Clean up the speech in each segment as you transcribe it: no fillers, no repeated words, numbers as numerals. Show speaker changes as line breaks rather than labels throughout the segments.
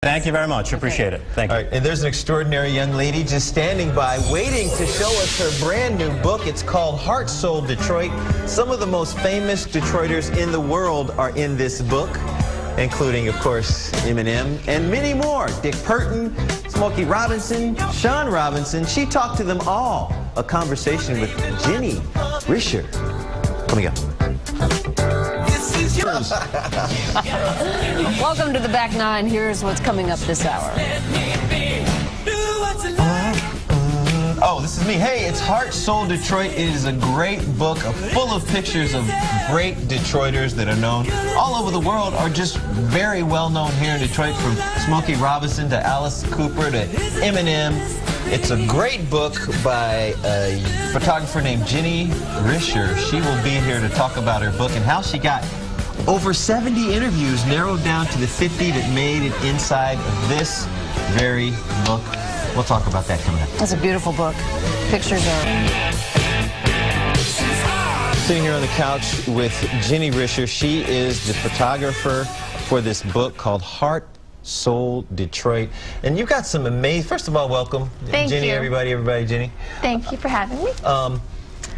Thank you very much. Appreciate it. Thank you.
All right, and there's an extraordinary young lady just standing by, waiting to show us her brand new book. It's called Heart, Soul, Detroit. Some of the most famous Detroiters in the world are in this book, including, of course, Eminem and many more. Dick Burton, Smokey Robinson, Sean Robinson. She talked to them all. A conversation with Jenny Risher. Coming up.
Welcome to the Back Nine. Here's what's coming up this hour.
Oh, this is me. Hey, it's Heart, Soul, Detroit. It is a great book full of pictures of great Detroiters that are known all over the world, are just very well known here in Detroit, from Smokey Robinson to Alice Cooper to Eminem. It's a great book by a photographer named Jenny Risher. She will be here to talk about her book and how she got over 70 interviews narrowed down to the 50 that made it inside of this very book. We'll talk about that coming up.
That's a beautiful book. Pictures are...
Sitting here on the couch with Jenny Risher. She is the photographer for this book called Heart, Soul, Detroit. And you've got some amazing... First of all, welcome.
Thank
Jenny,
you.
everybody, Jenny.
Thank you for having me.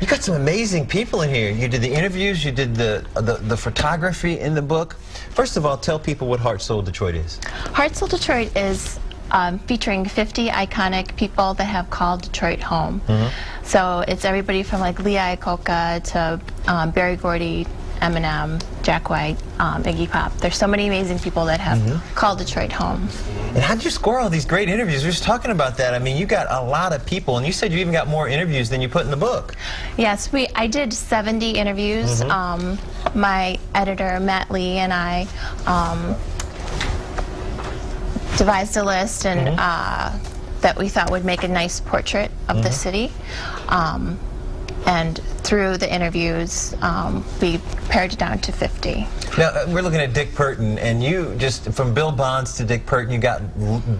You got some amazing people in here. You did the interviews, you did the photography in the book. First of all, tell people what Heart, Soul, Detroit is.
Heart, Soul, Detroit is featuring 50 iconic people that have called Detroit home. So it's everybody from like Lee Iacocca to Berry Gordy, Eminem, Jack White, Iggy Pop. There's so many amazing people that have called Detroit home.
And how did you score all these great interviews? We were just talking about that. I mean, you got a lot of people, and you said you even got more interviews than you put in the book.
Yes, I did 70 interviews. My editor, Matt Lee, and I devised a list and that we thought would make a nice portrait of the city. And through the interviews, we pared it down to 50.
Now, we're looking at Dick Burton, and you just, from Bill Bonds to Dick Burton, you got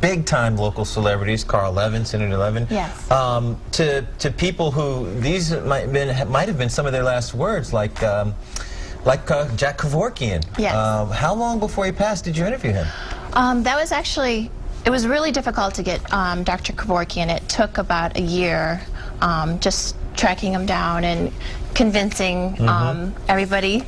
big-time local celebrities, Carl Levin, Senator Levin.
Yes.
To people who, these might have been some of their last words, like Jack Kevorkian.
Yes.
How long before he passed did you interview him?
That was actually, it was really difficult to get Dr. Kevorkian. It took about a year, just tracking him down and convincing everybody,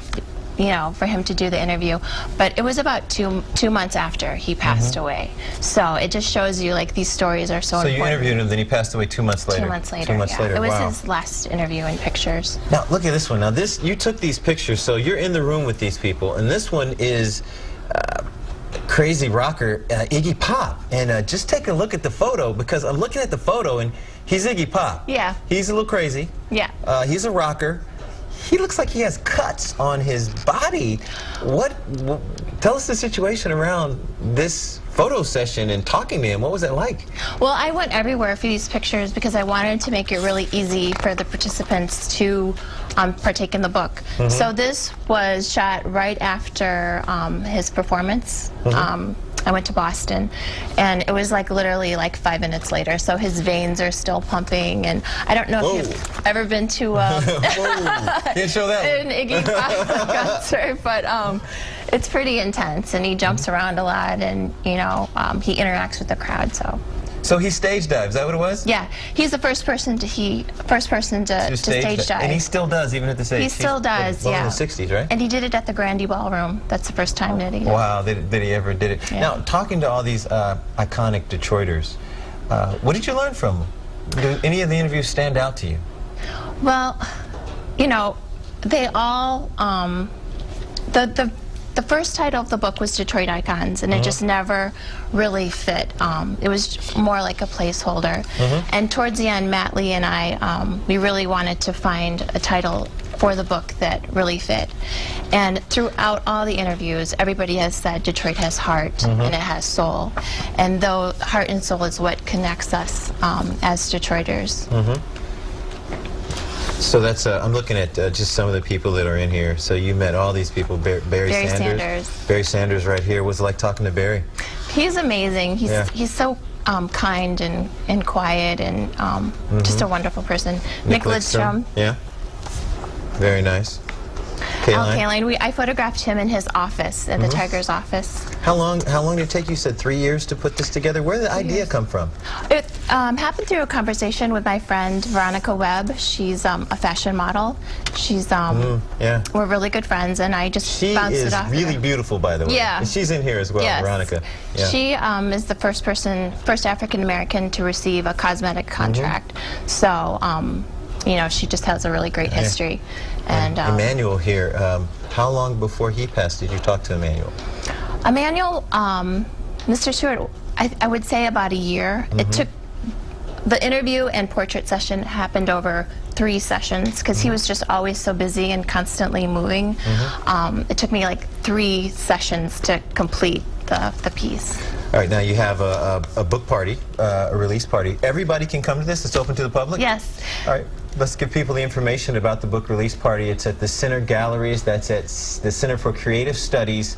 you know, for him to do the interview. But it was about two months after he passed away. So it just shows you, like, these stories are so important.
So you interviewed him, then he passed away 2 months later.
2 months later,
2 months
yeah.
later,
It was
wow.
his last interview and pictures.
Now, look at this one. Now, you took these pictures, so you're in the room with these people, and this one is crazy rocker Iggy Pop. And just take a look at the photo, because I'm looking at the photo, and he's Iggy Pop.
Yeah.
He's a little crazy.
Yeah.
He's a rocker. He looks like he has cuts on his body. Tell us the situation around this photo session and talking to him. What was that like?
Well, I went everywhere for these pictures because I wanted to make it really easy for the participants to partake in the book. So this was shot right after his performance. I went to Boston, and it was like literally like 5 minutes later. So his veins are still pumping, and I don't know if you've ever been to
Can't show that
an Iggy Pop concert, but it's pretty intense, and he jumps around a lot, and you know he interacts with the crowd.
So he stage dives, is that what it was?
Yeah, he's the first person to stage dive.
And he still does, even at this age.
He still does, yeah.
In the 60s, right?
And he did it at the Grandie Ballroom. That's the first time that he did it.
Wow, that he ever did it.
Yeah.
Now, talking to all these iconic Detroiters, what did you learn from them? Do any of the interviews stand out to you? Well,
you know, they all, the first title of the book was Detroit Icons, and it just never really fit. It was more like a placeholder. And towards the end, Matt Lee and I, we really wanted to find a title for the book that really fit. And throughout all the interviews, everybody has said Detroit has heart and it has soul. And though heart and soul is what connects us as Detroiters.
So that's, I'm looking at just some of the people that are in here. So you met all these people, Barry Sanders. Barry Sanders right here. What's it like talking to Barry?
He's amazing. He's so kind and quiet and just a wonderful person. Nick Lidstrom.
Yeah. Very nice. Kaline?
Kaline. I photographed him in his office, at the Tigers office.
How long did it take you? You said 3 years to put this together. Where did the idea come from?
It happened through a conversation with my friend Veronica Webb. She's a fashion model. She's
yeah.
We're really good friends, and I just bounced it off.
She is really beautiful, by the way.
Yeah.
And she's in here as well,
yes.
Veronica. Yeah.
She is the first African American to receive a cosmetic contract. So, you know, she just has a really great history. And
Emmanuel here, how long before he passed did you talk to Emmanuel?
Emmanuel, Mr. Stewart, I would say about a year. It took, the interview and portrait session happened over 3 sessions because he was just always so busy and constantly moving. It took me like 3 sessions to complete the piece.
All right, now you have a book party, a release party. Everybody can come to this? It's open to the public?
Yes.
All right, let's give people the information about the book release party. It's at the Center Galleries. That's at the Center for Creative Studies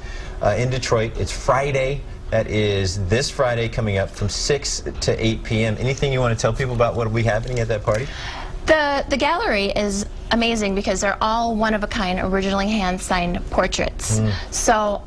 in Detroit. It's Friday. That is this Friday coming up from 6 to 8 p.m. Anything you want to tell people about what will be happening at that party?
The gallery is amazing because they're all one-of-a-kind, originally hand-signed portraits. So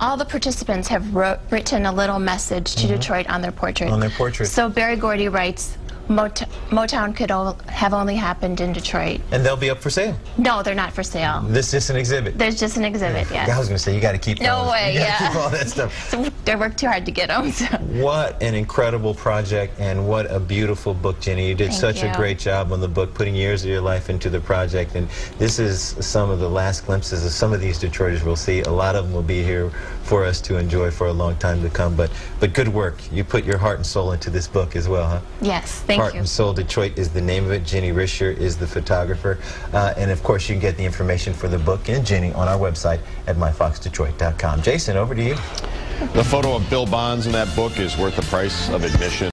all the participants have written a little message to Detroit on their portrait.
On their portrait.
So Barry Gordy writes, Motown could have only happened in Detroit.
And they'll be up for sale?
No, they're not for sale.
This is just an exhibit?
There's just an exhibit, yes.
I was going to say, you got to keep
No
those.
way,
you gotta
yeah.
keep all that stuff.
So they worked too hard to get them. So.
What an incredible project, and what a beautiful book, Jenny. You did such a great job on the book, putting years of your life into the project. And this is some of the last glimpses of some of these Detroiters we'll see. A lot of them will be here for us to enjoy for a long time to come. But good work. You put your heart and soul into this book as well, huh?
Yes, thank you.
Heart and Soul Detroit is the name of it. Jenny Risher is the photographer. And of course, you can get the information for the book and Jenny on our website at myfoxdetroit.com. Jason, over to you.
The photo of Bill Bonds in that book is worth the price of admission.